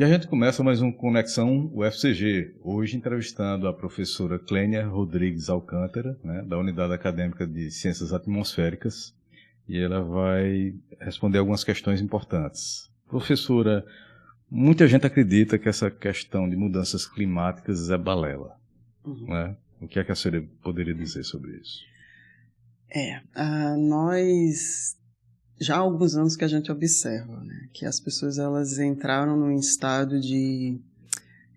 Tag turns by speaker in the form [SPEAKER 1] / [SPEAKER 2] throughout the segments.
[SPEAKER 1] E a gente começa mais um Conexão UFCG, hoje entrevistando a professora Clênia Rodrigues Alcântara, né, da Unidade Acadêmica de Ciências Atmosféricas, e ela vai responder algumas questões importantes. Professora, muita gente acredita que essa questão de mudanças climáticas é balela, né? O que é que a senhora poderia dizer sobre isso?
[SPEAKER 2] Nós... Já há alguns anos que a gente observa, né, que as pessoas elas entraram num estado de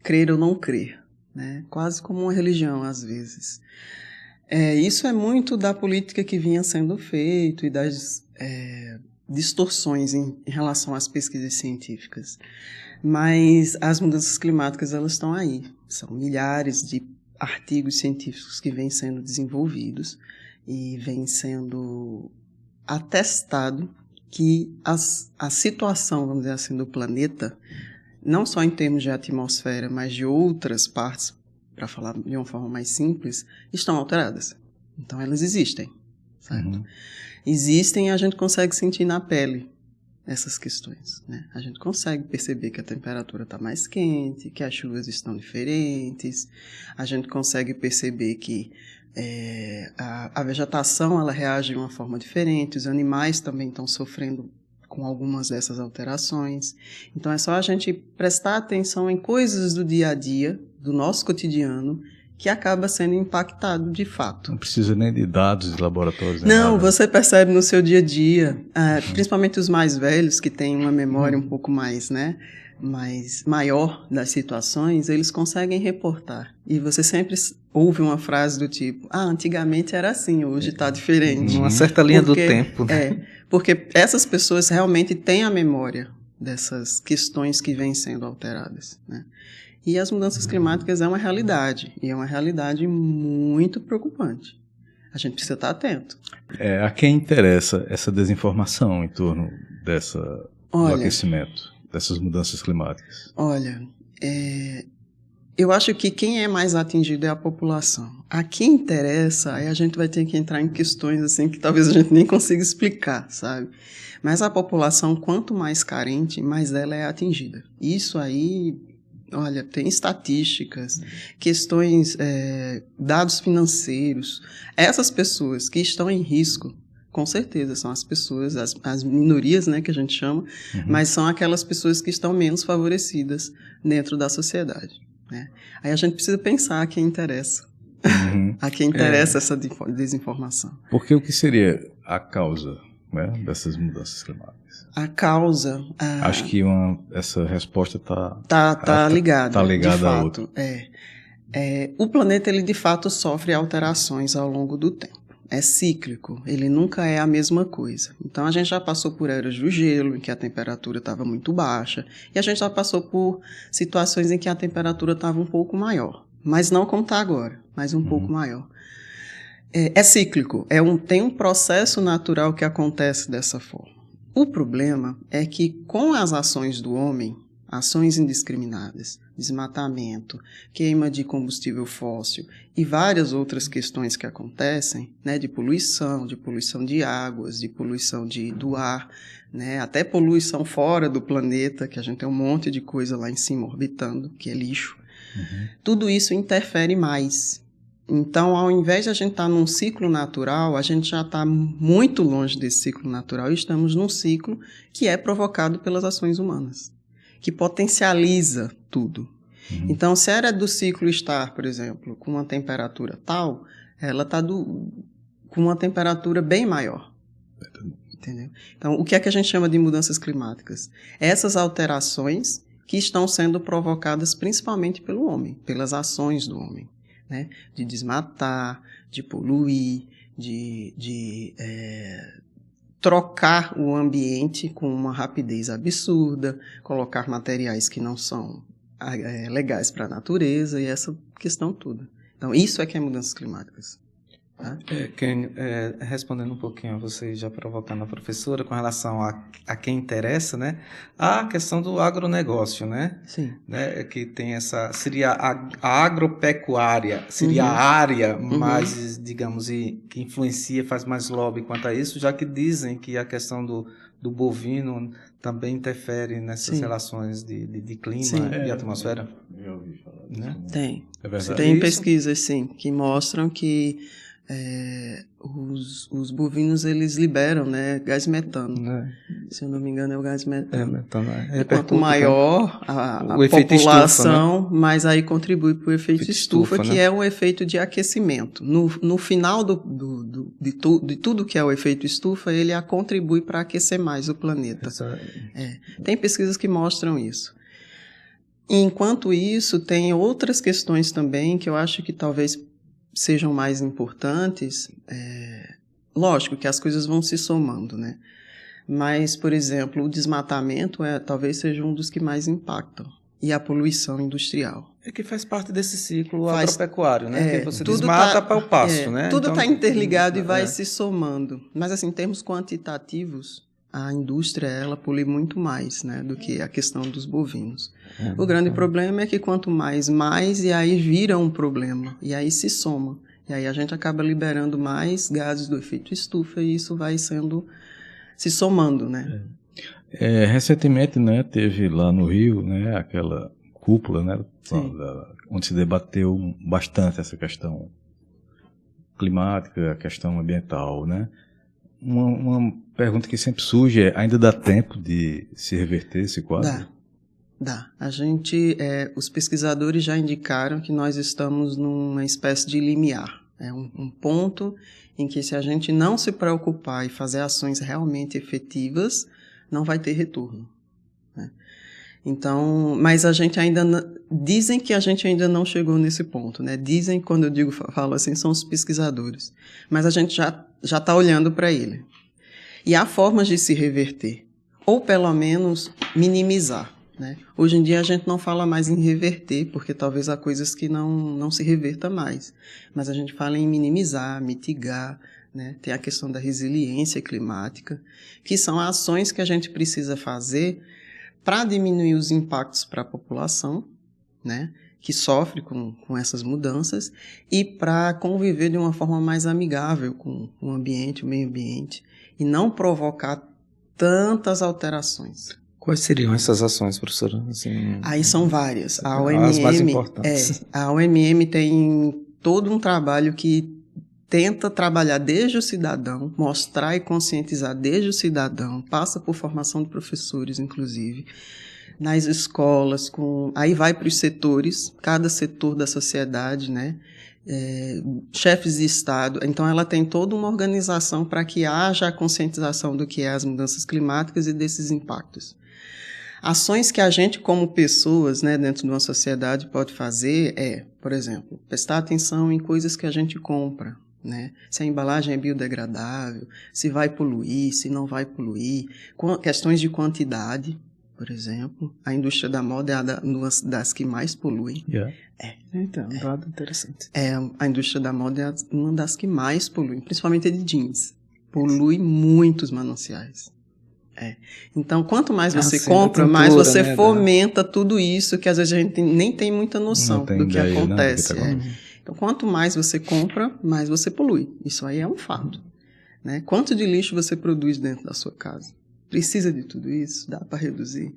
[SPEAKER 2] crer ou não crer, né, quase como uma religião às vezes. Isso é muito da política que vinha sendo feita e das distorções em relação às pesquisas científicas. Mas as mudanças climáticas elas estão aí. São milhares de artigos científicos que vêm sendo desenvolvidos e vêm sendo atestado que a situação, vamos dizer assim, do planeta, não só em termos de atmosfera, mas de outras partes, para falar de uma forma mais simples, estão alteradas. Então, elas existem, certo? Existem e a gente consegue sentir na pele essas questões, né? A gente consegue perceber que a temperatura está mais quente, que as chuvas estão diferentes, a gente consegue perceber que a vegetação ela reage de uma forma diferente, os animais também estão sofrendo com algumas dessas alterações. Então é só a gente prestar atenção em coisas do dia a dia, do nosso cotidiano, que acaba sendo impactado de fato.
[SPEAKER 1] Não precisa nem de dados de laboratórios.
[SPEAKER 2] Não,
[SPEAKER 1] nada.
[SPEAKER 2] você percebe no seu dia a dia, principalmente os mais velhos, que têm uma memória um pouco mais, né, mais maior das situações, eles conseguem reportar. E você sempre ouve uma frase do tipo, antigamente era assim, hoje está diferente.
[SPEAKER 3] Uma certa linha do tempo. Né?
[SPEAKER 2] Porque essas pessoas realmente têm a memória dessas questões que vêm sendo alteradas, né? E as mudanças climáticas é uma realidade, e é uma realidade muito preocupante. A gente precisa estar atento.
[SPEAKER 1] A quem interessa essa desinformação em torno do aquecimento, dessas mudanças climáticas?
[SPEAKER 2] Olha, eu acho que quem é mais atingido é a população. A quem interessa, aí a gente vai ter que entrar em questões assim que talvez a gente nem consiga explicar, sabe? Mas a população, quanto mais carente, mais ela é atingida. Isso aí... Olha, tem estatísticas, questões, dados financeiros. Essas pessoas que estão em risco, com certeza, são as pessoas, as minorias, né, que a gente chama, mas são aquelas pessoas que estão menos favorecidas dentro da sociedade, né? Aí a gente precisa pensar a quem interessa, a quem interessa essa desinformação.
[SPEAKER 1] Porque o que seria a causa, né, dessas mudanças climáticas?
[SPEAKER 2] A causa...
[SPEAKER 1] Acho que essa resposta está
[SPEAKER 2] ligada,
[SPEAKER 1] tá ligada
[SPEAKER 2] de fato,
[SPEAKER 1] a outra.
[SPEAKER 2] O planeta, ele de fato sofre alterações ao longo do tempo. É cíclico, ele nunca é a mesma coisa. Então a gente já passou por eras do gelo, em que a temperatura estava muito baixa, e a gente já passou por situações em que a temperatura estava um pouco maior. Mas não como está agora, mas um pouco maior. É cíclico, tem um processo natural que acontece dessa forma. O problema é que com as ações do homem, ações indiscriminadas, desmatamento, queima de combustível fóssil e várias outras questões que acontecem, né, de poluição de águas, de poluição do ar, né, até poluição fora do planeta, que a gente tem um monte de coisa lá em cima orbitando, que é lixo. Tudo isso interfere mais. Então, ao invés de a gente estar num ciclo natural, a gente já está muito longe desse ciclo natural e estamos num ciclo que é provocado pelas ações humanas, que potencializa tudo. Então, se era do ciclo estar, por exemplo, com uma temperatura tal, ela está com uma temperatura bem maior. Entendeu? Então, o que é que a gente chama de mudanças climáticas? Essas alterações que estão sendo provocadas principalmente pelo homem, pelas ações do homem. Né? De desmatar, de poluir, de trocar o ambiente com uma rapidez absurda, colocar materiais que não são legais para a natureza e essa questão toda. Então, isso é que é mudanças climáticas.
[SPEAKER 3] Respondendo um pouquinho a você, já provocando a professora, com relação a quem interessa, né? A questão do agronegócio, né?
[SPEAKER 2] Sim.
[SPEAKER 3] Né? Que tem seria a agropecuária, seria a área mais, digamos, que influencia, faz mais lobby quanto a isso, já que dizem que a questão do bovino também interfere nessas relações de clima e atmosfera.
[SPEAKER 1] Já ouvi falar disso.
[SPEAKER 2] Né? Tem.
[SPEAKER 1] É verdade.
[SPEAKER 2] Tem pesquisas, sim, que mostram que os bovinos, eles liberam, né, gás metano. Se eu não me engano, é o gás metano.
[SPEAKER 3] Metano
[SPEAKER 2] quanto maior a população, estufa, né? Mais aí contribui para o efeito estufa, que é um efeito de aquecimento. No final de tudo que é o efeito estufa, ele contribui para aquecer mais o planeta. Tem pesquisas que mostram isso. Enquanto isso, tem outras questões também que eu acho que talvez sejam mais importantes. Lógico que as coisas vão se somando, né? Mas, por exemplo, o desmatamento talvez seja um dos que mais impactam. E a poluição industrial.
[SPEAKER 3] Que faz parte desse ciclo agropecuário, né? Que você
[SPEAKER 2] tudo
[SPEAKER 3] desmata para o pasto, né?
[SPEAKER 2] Tudo está interligado e vai se somando. Mas, assim, em termos quantitativos, a indústria, ela polui muito mais, né, do que a questão dos bovinos. O grande problema é que quanto mais, e aí vira um problema, e aí se soma. E aí a gente acaba liberando mais gases do efeito estufa e isso vai se somando, né?
[SPEAKER 1] Recentemente, né, teve lá no Rio, né, aquela cúpula, né, onde se debateu bastante essa questão climática, a questão ambiental, né? Uma pergunta que sempre surge é: ainda dá tempo de se reverter esse quadro?
[SPEAKER 2] Dá. Os pesquisadores já indicaram que nós estamos numa espécie de limiar. É um ponto em que, se a gente não se preocupar e fazer ações realmente efetivas, não vai ter retorno, né? Então, mas a gente dizem que a gente ainda não chegou nesse ponto, né? Dizem, quando eu falo assim, são os pesquisadores. Mas a gente já está olhando para ele. E há formas de se reverter, ou pelo menos minimizar, né? Hoje em dia a gente não fala mais em reverter, porque talvez há coisas que não se reverta mais. Mas a gente fala em minimizar, mitigar, né? Tem a questão da resiliência climática, que são ações que a gente precisa fazer para diminuir os impactos para a população, né, que sofre com essas mudanças, e para conviver de uma forma mais amigável com o ambiente, o meio ambiente, e não provocar tantas alterações.
[SPEAKER 3] Quais seriam essas ações, professora? Assim,
[SPEAKER 2] aí são várias.
[SPEAKER 3] As mais importantes.
[SPEAKER 2] A OMM tem todo um trabalho que tenta trabalhar desde o cidadão, mostrar e conscientizar desde o cidadão, passa por formação de professores, inclusive, nas escolas, aí vai para os setores, cada setor da sociedade, né? Chefes de Estado. Então, ela tem toda uma organização para que haja a conscientização do que é as mudanças climáticas e desses impactos. Ações que a gente, como pessoas, né, dentro de uma sociedade, pode fazer por exemplo, prestar atenção em coisas que a gente compra, né? Se a embalagem é biodegradável, se vai poluir, se não vai poluir, questões de quantidade, por exemplo. A indústria da moda é uma das que mais polui.
[SPEAKER 3] Então, um dado interessante.
[SPEAKER 2] A indústria da moda é uma das que mais polui, principalmente a de jeans. Polui muitos mananciais. Então, quanto mais você compra, mais você fomenta tudo isso, que às vezes a gente nem tem muita noção do que acontece. Então, quanto mais você compra, mais você polui. Isso aí é um fato, né? Quanto de lixo você produz dentro da sua casa? Precisa de tudo isso? Dá para reduzir?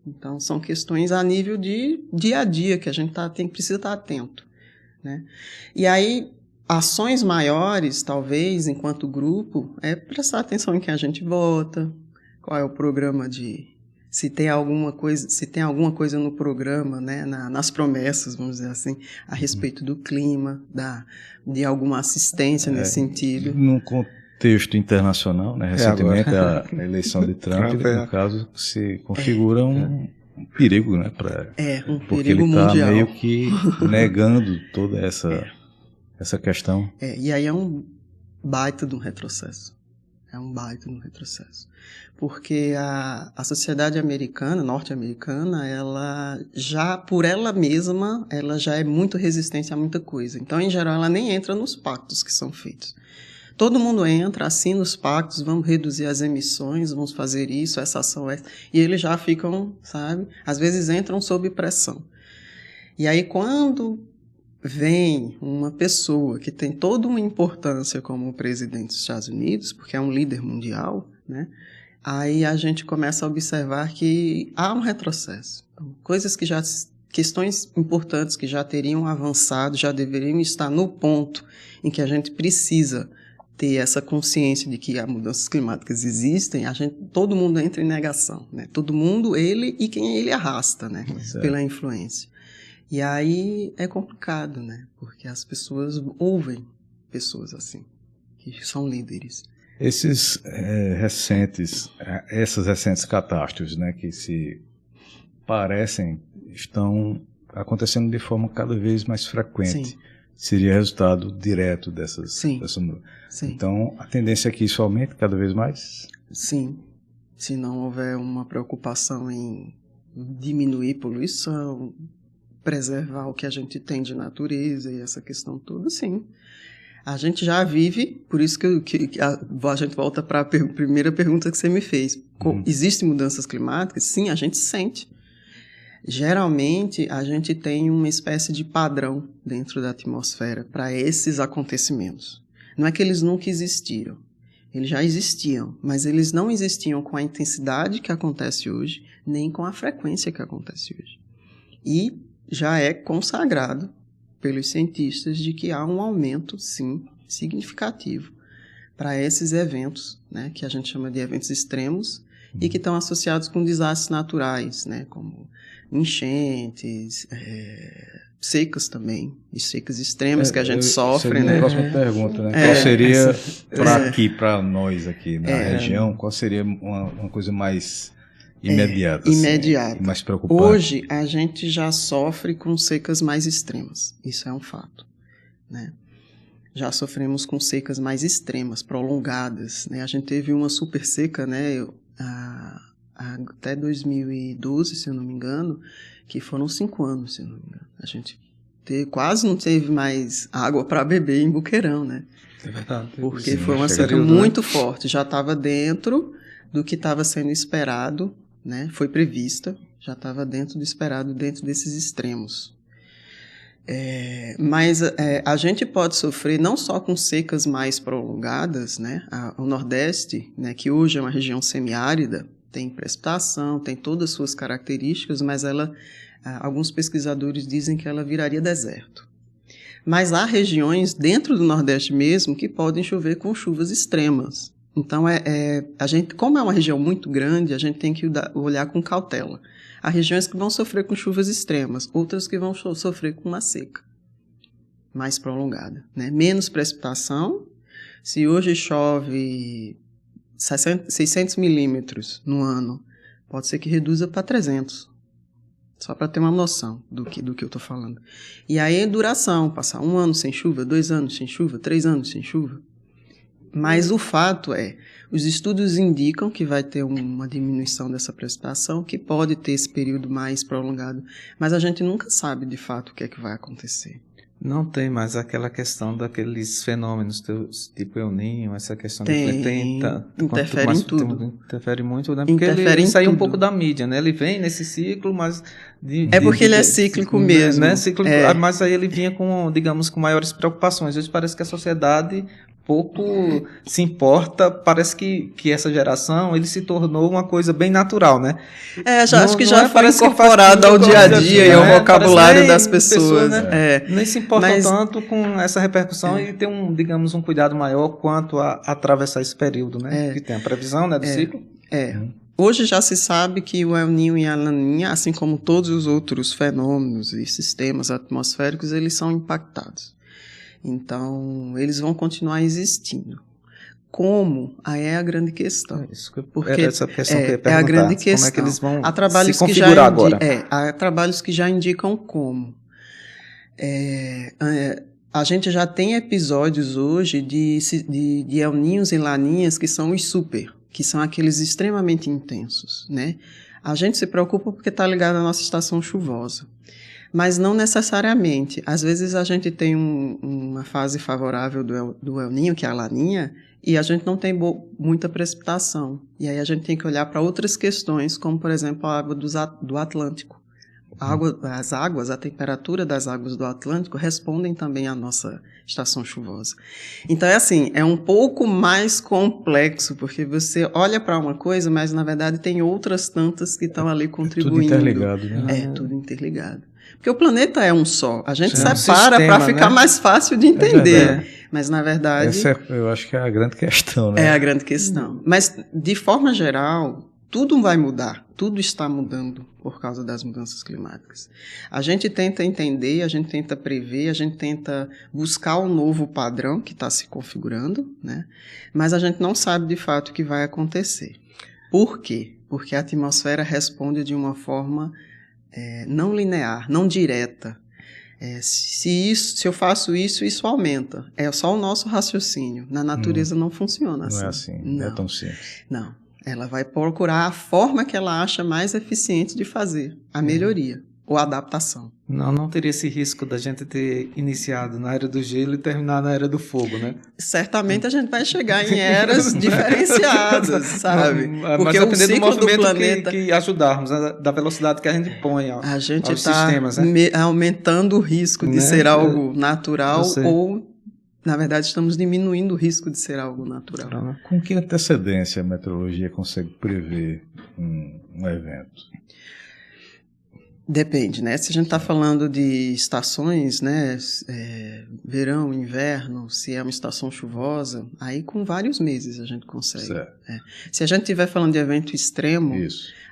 [SPEAKER 2] Então, são questões a nível de dia a dia que a gente precisa estar atento, né? E aí, ações maiores, talvez, enquanto grupo, é prestar atenção em quem a gente vota, qual é o programa se tem alguma coisa no programa, né, nas promessas, vamos dizer assim, a respeito do clima, de alguma assistência nesse sentido.
[SPEAKER 1] Num contexto internacional, né, recentemente a eleição de Trump, no caso, se configura um perigo, né, porque
[SPEAKER 2] perigo
[SPEAKER 1] ele está
[SPEAKER 2] mundial.
[SPEAKER 1] meio que negando toda essa questão.
[SPEAKER 2] E aí é um baita de um retrocesso. É um baita no retrocesso. Porque a sociedade americana, norte-americana, ela já, por ela mesma, ela já é muito resistente a muita coisa. Então, em geral, ela nem entra nos pactos que são feitos. Todo mundo entra, assina os pactos, vamos reduzir as emissões, vamos fazer isso, essa ação, essa. E eles já ficam, sabe? Às vezes entram sob pressão. E aí, quando vem uma pessoa que tem toda uma importância como o presidente dos Estados Unidos, porque é um líder mundial, né? Aí a gente começa a observar que há um retrocesso. Coisas que já, questões importantes que já teriam avançado, já deveriam estar no ponto em que a gente precisa ter essa consciência de que as mudanças climáticas existem, todo mundo entra em negação, né? Todo mundo, ele e quem ele arrasta, né? Pela influência. E aí é complicado, né? Porque as pessoas ouvem pessoas assim, que são líderes.
[SPEAKER 1] Essas recentes catástrofes, né, que se parecem, estão acontecendo de forma cada vez mais frequente. Sim. Seria resultado direto dessas...
[SPEAKER 2] Sim. Sim.
[SPEAKER 1] Então, a tendência é que isso aumente cada vez mais?
[SPEAKER 2] Sim. Se não houver uma preocupação em diminuir poluição, preservar o que a gente tem de natureza e essa questão toda, sim. A gente já vive, por isso que a gente volta para a primeira pergunta que você me fez. Existem mudanças climáticas? Sim, a gente sente. Geralmente, a gente tem uma espécie de padrão dentro da atmosfera para esses acontecimentos. Não é que eles nunca existiram. Eles já existiam, mas eles não existiam com a intensidade que acontece hoje, nem com a frequência que acontece hoje. E já é consagrado pelos cientistas de que há um aumento, sim, significativo para esses eventos, né, que a gente chama de eventos extremos e que estão associados com desastres naturais, né, como enchentes, secas também, e secas extremas que a gente sofre, né?
[SPEAKER 1] A próxima pergunta, né? Qual seria, para nós aqui na região, qual seria uma coisa mais... imediata.
[SPEAKER 2] Imediata.
[SPEAKER 1] Mais preocupante.
[SPEAKER 2] Hoje, a gente já sofre com secas mais extremas. Isso é um fato, né? Já sofremos com secas mais extremas, prolongadas, né? A gente teve uma super seca, né? Até 2012, se eu não me engano, que foram 5 anos, se eu não me engano. A gente quase não teve mais água para beber em Buqueirão, né?
[SPEAKER 3] É verdade.
[SPEAKER 2] Porque foi uma seca muito forte. Já estava dentro do que estava sendo esperado, né? Foi prevista, já estava dentro do esperado, dentro desses extremos. Mas a gente pode sofrer não só com secas mais prolongadas, né? O Nordeste, né, que hoje é uma região semiárida, tem precipitação, tem todas as suas características, mas alguns pesquisadores dizem que ela viraria deserto. Mas há regiões dentro do Nordeste mesmo que podem chover com chuvas extremas. Então, a gente, como é uma região muito grande, a gente tem que olhar com cautela. Há regiões que vão sofrer com chuvas extremas, outras que vão sofrer com uma seca mais prolongada, né? Menos precipitação. Se hoje chove 600 milímetros no ano, pode ser que reduza para 300. Só para ter uma noção do que eu estou falando. E aí, duração, passar 1 ano sem chuva, 2 anos sem chuva, 3 anos sem chuva. Mas o fato os estudos indicam que vai ter uma diminuição dessa precipitação, que pode ter esse período mais prolongado, mas a gente nunca sabe de fato o que é que vai acontecer.
[SPEAKER 3] Não tem mais aquela questão daqueles fenômenos tipo El Niño, essa questão
[SPEAKER 2] interfere em tudo.
[SPEAKER 3] Interfere muito, né? Porque ele saiu um pouco da mídia, né? Ele vem nesse ciclo, mas...
[SPEAKER 2] porque ele é cíclico mesmo.
[SPEAKER 3] Né? Mas aí ele vinha com, digamos, com maiores preocupações. Hoje parece que a sociedade pouco se importa, parece que essa geração, ele se tornou uma coisa bem natural, né?
[SPEAKER 2] Acho que já foi incorporado ao dia a dia e ao vocabulário das pessoas.
[SPEAKER 3] Né? Nem se importam tanto com essa repercussão e ter um cuidado maior quanto a atravessar esse período, né? Que tem a previsão, né, do ciclo.
[SPEAKER 2] Hoje já se sabe que o El Niño e a Laninha, assim como todos os outros fenômenos e sistemas atmosféricos, eles são impactados. Então, eles vão continuar existindo. Como? Aí é a grande questão.
[SPEAKER 3] Porque essa questão que eu ia perguntar.
[SPEAKER 2] É a grande questão.
[SPEAKER 3] Como é que eles vão
[SPEAKER 2] se configurar agora? Há trabalhos que já indicam como. A gente já tem episódios hoje de El Ninhos e Laninhas que são os super, que são aqueles extremamente intensos, né? A gente se preocupa porque está ligado à nossa estação chuvosa, mas não necessariamente. Às vezes a gente tem uma fase favorável do El Ninho, que é a Laninha, e a gente não tem muita precipitação. E aí a gente tem que olhar para outras questões, como, por exemplo, a água do Atlântico. A temperatura das águas do Atlântico respondem também à nossa estação chuvosa. Então, é assim, é um pouco mais complexo, porque você olha para uma coisa, mas, na verdade, tem outras tantas que estão ali contribuindo.
[SPEAKER 1] Tudo interligado, né?
[SPEAKER 2] É, tudo interligado. Porque o planeta é um só. A gente
[SPEAKER 3] é
[SPEAKER 2] separa para ficar mais fácil de entender. Mas, na verdade...
[SPEAKER 1] Essa eu acho que é a grande questão, né?
[SPEAKER 2] É a grande questão. Mas, de forma geral... Tudo vai mudar, tudo está mudando por causa das mudanças climáticas. A gente tenta entender, a gente tenta prever, a gente tenta buscar um novo padrão que está se configurando, né? Mas a gente não sabe de fato o que vai acontecer. Por quê? Porque a atmosfera responde de uma forma não linear, não direta. Se eu faço isso, isso aumenta. É só o nosso raciocínio. Na natureza não funciona assim.
[SPEAKER 1] Não é assim, não é tão simples.
[SPEAKER 2] Não. Ela vai procurar a forma que ela acha mais eficiente de fazer a melhoria ou a adaptação.
[SPEAKER 3] Não teria esse risco da gente ter iniciado na era do gelo e terminar na era do fogo, né?
[SPEAKER 2] Certamente a gente vai chegar em eras diferenciadas, sabe?
[SPEAKER 3] Porque mas dependendo do movimento planeta... que ajudarmos, da velocidade que a gente põe
[SPEAKER 2] a gente aos sistemas, né? Aumentando o risco de ser algo natural ou... Na verdade, estamos diminuindo o risco de ser algo natural.
[SPEAKER 1] Com que antecedência a meteorologia consegue prever um evento?
[SPEAKER 2] Depende, né? Se a gente está falando de estações, né? Verão, inverno, se é uma estação chuvosa, aí com vários meses a gente consegue. Se a gente estiver falando de evento extremo,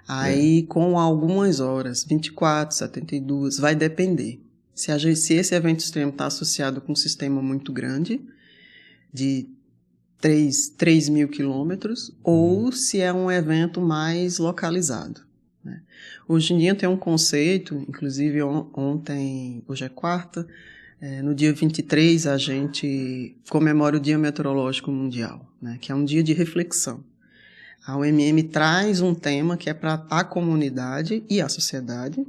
[SPEAKER 2] aí com algumas horas, 24, 72, vai depender. Se esse evento extremo está associado com um sistema muito grande, de 3 mil quilômetros, ou se é um evento mais localizado. Né? Hoje em dia tem um conceito, inclusive hoje é quarta, no dia 23 a gente comemora o Dia Meteorológico Mundial, né? Que é um dia de reflexão. A OMM traz um tema que é para a comunidade e a sociedade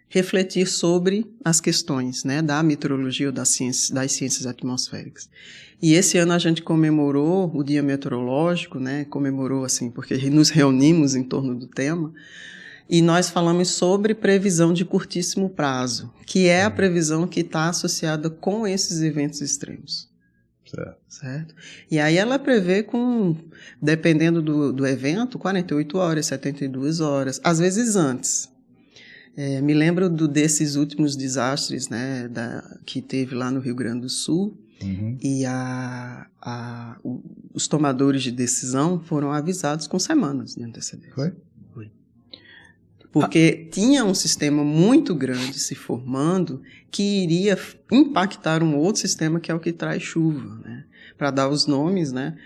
[SPEAKER 2] refletir sobre as questões, né, da meteorologia ou das ciências atmosféricas. E esse ano a gente comemorou o Dia Meteorológico, né, comemorou assim, porque nos reunimos em torno do tema, e nós falamos sobre previsão de curtíssimo prazo, que é a previsão que está associada com esses eventos extremos. Certo? E aí ela prevê dependendo do evento, 48 horas, 72 horas, às vezes antes. Me lembro desses últimos desastres, né, que teve lá no Rio Grande do Sul, e os tomadores de decisão foram avisados com semanas de antecedência.
[SPEAKER 1] Foi?
[SPEAKER 2] Porque tinha um sistema muito grande se formando que iria impactar um outro sistema que é o que traz chuva, né? Para dar os nomes, né?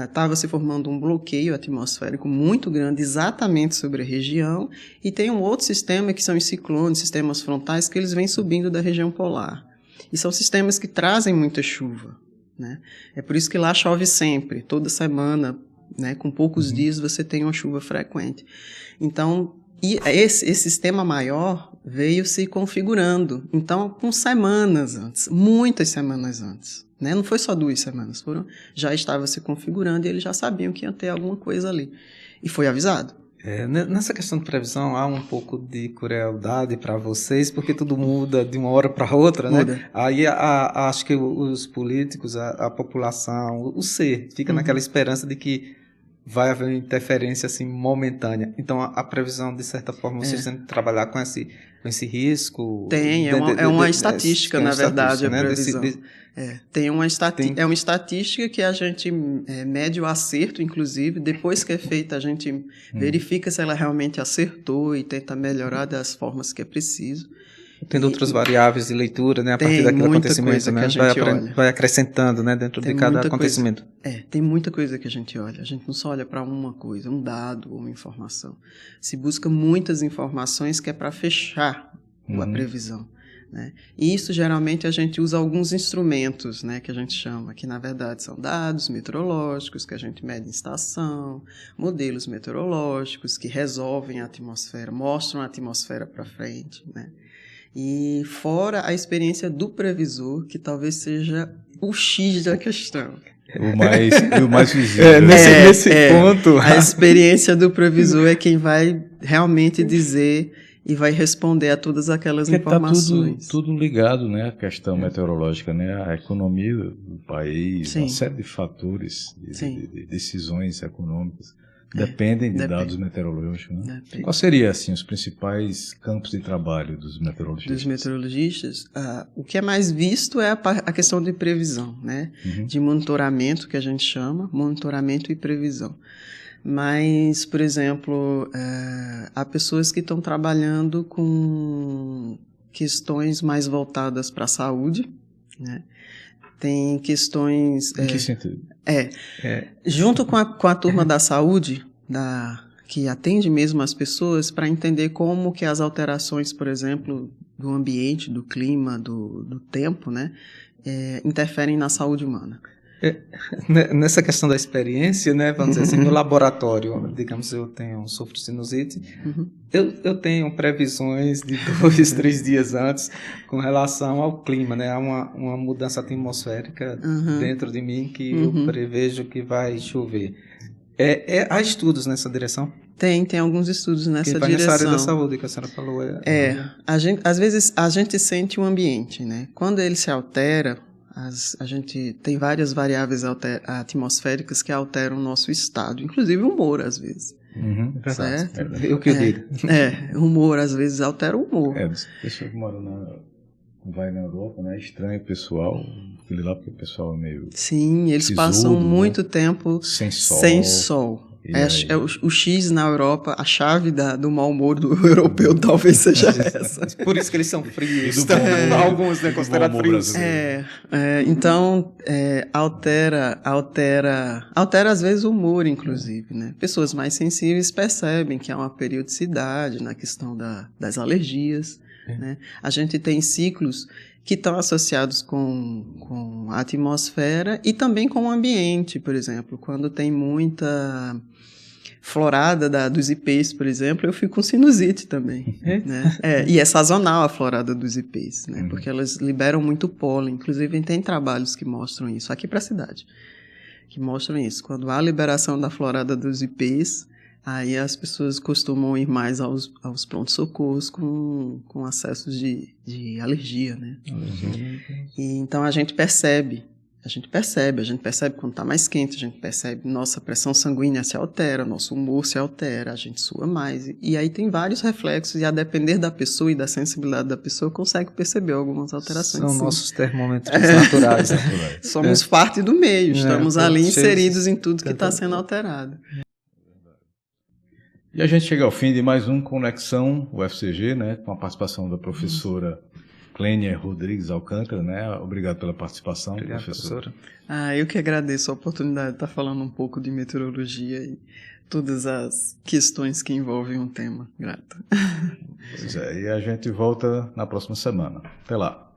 [SPEAKER 2] Estava se formando um bloqueio atmosférico muito grande exatamente sobre a região, e tem um outro sistema que são os ciclones, sistemas frontais, que eles vêm subindo da região polar. E são sistemas que trazem muita chuva, né? É por isso que lá chove sempre, toda semana, né? Com poucos dias você tem uma chuva frequente. Então, esse sistema maior veio se configurando, então com semanas antes, muitas semanas antes. Né? Não foi só 2 semanas, já estava se configurando e eles já sabiam que ia ter alguma coisa ali. E foi avisado.
[SPEAKER 3] Nessa questão de previsão, há um pouco de crueldade para vocês, porque tudo muda de uma hora para outra, né? Aí acho que os políticos, a população, o ser, fica naquela esperança de que vai haver uma interferência assim, momentânea. Então, a previsão, de certa forma, vocês têm que trabalhar com esse risco?
[SPEAKER 2] É uma estatística, na verdade, a previsão. É uma estatística que a gente mede o acerto, inclusive, depois que é feita, a gente verifica se ela realmente acertou e tenta melhorar das formas que é preciso.
[SPEAKER 3] Tendo outras variáveis de leitura, né, a partir daquele acontecimento, né, vai acrescentando, né, dentro de cada acontecimento.
[SPEAKER 2] Tem muita coisa que a gente olha. A gente não só olha para uma coisa, um dado ou uma informação. Se busca muitas informações que é para fechar a previsão. né? E isso, geralmente, a gente usa alguns instrumentos, né, que a gente chama, que na verdade são dados meteorológicos, que a gente mede em estação, modelos meteorológicos que resolvem a atmosfera, mostram a atmosfera para frente, né? E fora a experiência do previsor, que talvez seja o X da questão.
[SPEAKER 1] O mais visível.
[SPEAKER 3] Nesse ponto.
[SPEAKER 2] A experiência do previsor é quem vai realmente dizer e vai responder a todas aquelas informações.
[SPEAKER 1] Está tudo ligado, né, à questão meteorológica, né, à economia do país,
[SPEAKER 2] Sim.
[SPEAKER 1] uma série de fatores, de decisões econômicas. Dependem de
[SPEAKER 2] Depende.
[SPEAKER 1] dados meteorológicos. Né?
[SPEAKER 2] Depende.
[SPEAKER 1] Qual seria, assim, os principais campos de trabalho dos meteorologistas?
[SPEAKER 2] Dos meteorologistas, o que é mais visto é a questão de previsão, né? De monitoramento, que a gente chama, monitoramento e previsão. Mas, por exemplo, há pessoas que estão trabalhando com questões mais voltadas para a saúde, né? Tem questões...
[SPEAKER 1] Em que sentido?
[SPEAKER 2] Junto com a turma da saúde, que atende mesmo as pessoas, para entender como que as alterações, por exemplo, do ambiente, do clima, do tempo, né, interferem na saúde humana.
[SPEAKER 3] Nessa questão da experiência, né, vamos dizer assim, no laboratório, digamos, sofro sinusite, eu tenho previsões de 2, 3 dias antes com relação ao clima, né, há uma mudança atmosférica dentro de mim que eu prevejo que vai chover. Há estudos nessa direção?
[SPEAKER 2] Tem alguns estudos nessa direção.
[SPEAKER 3] Nessa área da saúde que a senhora falou.
[SPEAKER 2] Às vezes a gente sente o ambiente, né, quando ele se altera, a gente tem várias variáveis atmosféricas que alteram o nosso estado, inclusive o humor, às vezes. Certo?
[SPEAKER 3] Eu que eu digo.
[SPEAKER 2] O humor, às vezes, altera o humor.
[SPEAKER 1] Pessoa que mora vai na Europa, né? Estranho o pessoal, aquele lá, porque o pessoal é meio...
[SPEAKER 2] Sim, eles
[SPEAKER 1] sisudo,
[SPEAKER 2] passam muito
[SPEAKER 1] né?
[SPEAKER 2] tempo sem sol. O X na Europa, a chave do mau humor do europeu talvez seja essa.
[SPEAKER 3] Por isso que eles são frios.
[SPEAKER 1] Alguns, né, considerados frios.
[SPEAKER 2] Então, altera às vezes o humor, inclusive, né? Pessoas mais sensíveis percebem que há uma periodicidade na questão das alergias, né? A gente tem ciclos que estão associados com a atmosfera e também com o ambiente, por exemplo. Quando tem muita florada dos ipês, por exemplo, eu fico com sinusite também. Né? E é sazonal a florada dos ipês, né? Porque elas liberam muito pólen. Inclusive, tem trabalhos que mostram isso, aqui para a cidade, que mostram isso. Quando há liberação da florada dos ipês, aí as pessoas costumam ir mais aos prontos-socorros com acessos de alergia, né? E então a gente percebe quando está mais quente, a gente percebe nossa pressão sanguínea se altera, nosso humor se altera, a gente sua mais. E aí tem vários reflexos, e a depender da pessoa e da sensibilidade da pessoa, consegue perceber algumas alterações.
[SPEAKER 3] São nossos termômetros naturais.
[SPEAKER 2] Somos parte do meio, estamos ali inseridos em tudo que está sendo alterado.
[SPEAKER 1] E a gente chega ao fim de mais um Conexão UFCG, né, com a participação da professora Clênia Rodrigues Alcântara, né? Obrigado pela participação,
[SPEAKER 3] Obrigado, professora.
[SPEAKER 2] Eu que agradeço a oportunidade de estar falando um pouco de meteorologia e todas as questões que envolvem um tema. Grato.
[SPEAKER 1] Pois é, e a gente volta na próxima semana. Até lá.